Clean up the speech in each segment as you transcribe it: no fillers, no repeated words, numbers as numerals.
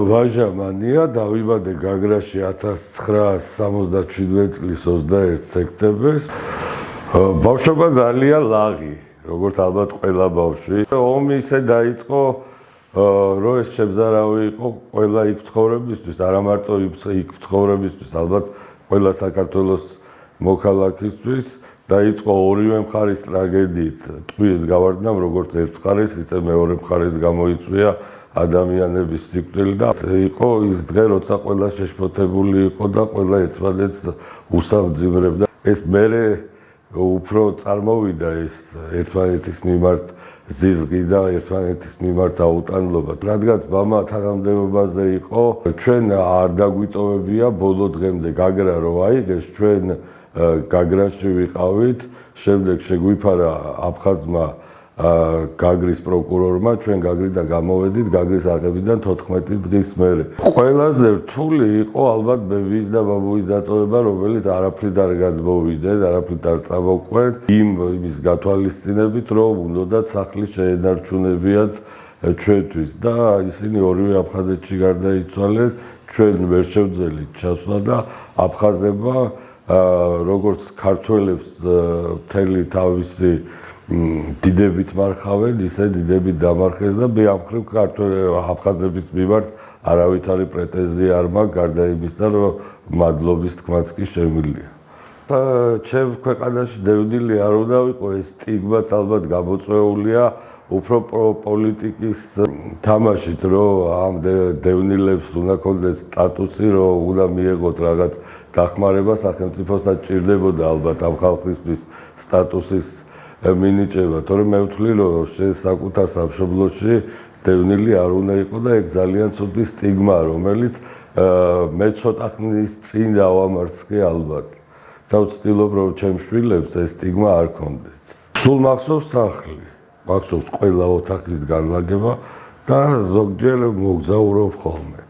ვაჟა მანია დავიბადე გაგრაში 1977 წლის 21 სექტემბერს. ბავშვობა ძალიან ლაღი, როგორც ალბათ ყველა ბავშვი. ომი ისე დაიწყო, რომ ეს შემზარავი იყო ყველა იქ ცხოვრებისთვის, არა მარტო იქ ცხოვრებისთვის, ალბათ ყველა საქართველოს მოქალაქისთვის. დაიწყო ორივე მხარის ტრაგედიით, ტყუის გავარდნამ, როგორც ერთ მხარეს, ისე მეორე მხარეს გამოიწვია ადამიანების სიკვდილი და იყო ის დღე, როცა ყველა შეშფოთებული იყო და ყველა ერთმანეთს უსამძიმრებდა. ეს მერე უფრო წარმოვიდა ეს ერთმანეთის მიმართ ზიზღი და ერთმანეთის მიმართ აუტანლობა. რადგანაც მამა თანამდებობაზე იყო, ჩვენ არ დაგვიტოვებია ბოლო დღემდე გაგრა რო აიღეს, ჩვენ გაგრაში ვიყავით, შემდეგ შეგვიფარა აფხაზმა გაგრის პროკურორმა, ჩვენ გაგრიდან გამოვედით, გაგრის აღებიდან 14 დღის მერე. ყველაზე რთული იყო ალბათ ბებიის და ბაბუის დატოვება, რომელიც არაფრით არ გადმოვიდნენ, არაფრით არ წამოყვნენ, იმის გათვალისწინებით, რომ უნდათ სახლის შეენარჩუნებიათ ჩვენთვის და ისინი ორივე აფხაზეთში გარდაიცვალეს, ჩვენ ვერ შევძელით ჩასვლა და აფხაზებმა როგორც ქართველებს მთელი თავისი დიდებით მარხავენ, ისე დიდებით დამარხეს და მე ამ მხრივ აფხაზების მიმართ არავითარი პრეტენზია არ მაქვს, გარდა იმისა, რომ მადლობის თქმაც კი შემიძლია. ჩემ ქვეყანაში დევნილი არ უნდა ვიყო, ეს სტიგმაც ალბათ გამოწვეულია უფრო პოლიტიკის თამაშით, რომ ამ დევნილებს უნდა ქონდეს სტატუსი, რომ უნდა მიეღოთ რაღაც დახმარება სახელმწიფოსთან ჭირდებოდა ალბათ ამ ხალხისთვის სტატუსის მინიჭება, თორემ მე ვთვლი, რომ საკუთარ სამშობლოში დევნილი არ უნდა იყო და ეგ ძალიან ცუდი სტიგმა, რომელიც მე ცოტა ხნის წინ დავამარცხე ალბათ. და ვცდილობ, რომ ჩემ შვილებს ეს სტიგმა არ ქონდეთ. სულ მახსოვს სახლი, მახსოვს ყველა ოთახის განლაგება და ზოგჯერ მოგზაურობ ხოლმე.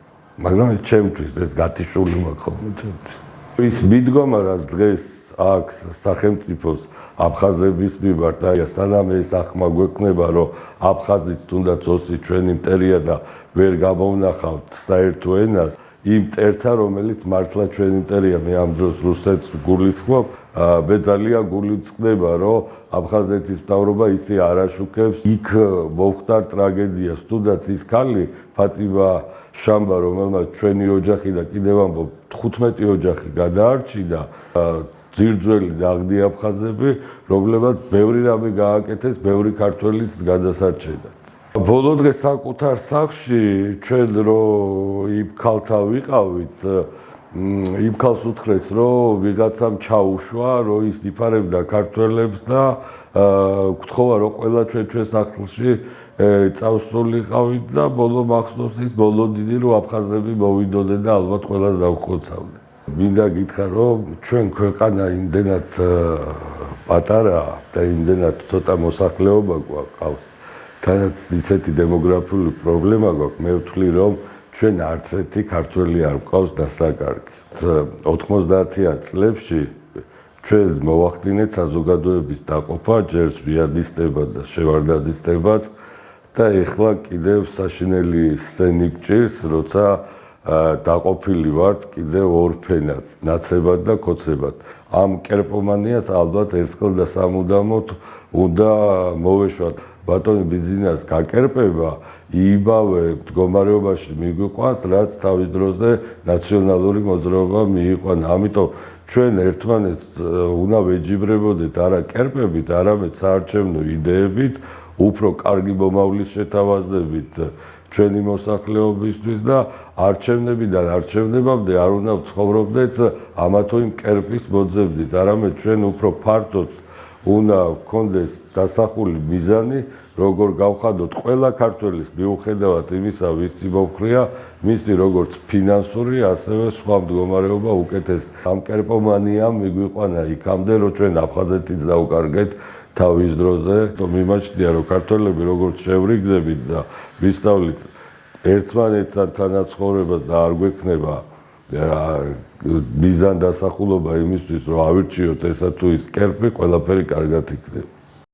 მაგრამ ეს ჩემთვის, ეს გათიშული მაქვს ხოლმე ჩემთვის. ის მიდგომა, რაც დღეს აქვს სახელმწიფოს აფხაზების მიმართ, აი სანამ ეს ახმა გვექნება, რომ აფხაზიც თუნდაც ოსი ჩვენი მტერია და ვერ გამოვნახავთ საერთო ენას, იმ მტერთა, რომელიც მართლა ჩვენი მტერია, მე ამ დროს რუსეთს გულისხმობ, მე ძალიან გულისხმდება, რომ აფხაზეთის მთავრობა ისე არ აშუქებს, იქ მოხდა ტრაგედია, თუნდაც ის ქალი ფატიმა შამბა, რომელმაც ჩვენი ოჯახი და კიდევ ამბობ 15 ოჯახი გადაარჩინა, ძირძველი დაღდი აფხაზები, რომლებმაც ბევრი რამე გააკეთეს, ბევრი ქართველის გადასარჩენად. ბოლო დღეს საკუთარ სახლში ჩვენ რო იმ ქალთა ვიყავით, იმ ქალს უთხრეს, რომ ვიღაცამ ჩაუშვა, რომ ის იფარებდა ქართველებს და გთხოვა, რომ ყველა ჩვენ სახლში წავსულიყავით და ბოლო მახსოვს ის ბოლო დიდი, რომ აფხაზები მოვიდოდნენ და ალბათ ყველას დავხოცავდნენ. მინდა გითხრა, რომ ჩვენ ქვეყანა იმდენად პატარაა და იმდენად ცოტა მოსახლეობა გვაქვს, თანაც ისეთი დემოგრაფიული პრობლემა გვაქვს, მე ვთვლი, რომ ჩვენ არც ერთი ქართველი არ გვყავს დასაკარგი. 90-იან წლებში ჩვენ მოვახდინეთ საზოგადოების დაყოფა, ჯერ ზვიადისტებად და შევარდაძისტებად და ეხლა კიდევ საშინელი სცენი გჭირს, როცა დაყოფილი ვართ კიდევ ორ ფენად, ნაცებად და ქოცებად. ამ კერპომანიას ალბათ ერთხელ და სამუდამოდ უნდა მოვეშვათ. ბატონი ბიზნეს გაკერპება იმავე მდგომარეობაში მიგვიყვანს, რაც თავის დროზე ნაციონალური მოძრაობა მიიყვანა. ამიტომ ჩვენ ერთმანეთს უნდა ვეჯიბრებოდეთ არა კერპებით, არამედ საარჩევნო იდეებით, უფრო კარგი მომავლის შეთავაზებით ჩვენი მოსახლეობისთვის და არჩევნებიდან არჩევნებამდე არ უნდა ვცხოვრობდეთ ამა თუ იმ კერპის მოძებნით, არამედ ჩვენ უფრო ფართოდ უნდა გქონდეს დასახული მიზანი, როგორ გავხადოთ ყველა ქართველის მიუხედავად იმისა, ვისი მომხრეა, მისი როგორც ფინანსური, ასევე სხვა მდგომარეობა უკეთეს. ამ კერპომანიამ მიგვიყვანა იქამდე, რომ ჩვენ აფხაზეთიც დავკარგეთ თავის დროზე. მიმაჩნია, რომ ქართველები როგორც შევრიგდებით და ვისწავლით ერთმანეთთან თანაცხოვრებას და არ გვექნება მიზან დასახულობა იმისთვის, რომ ავირჩიოთ ესა თუ ის კერპი, ყველაფერი კარგად იქნება.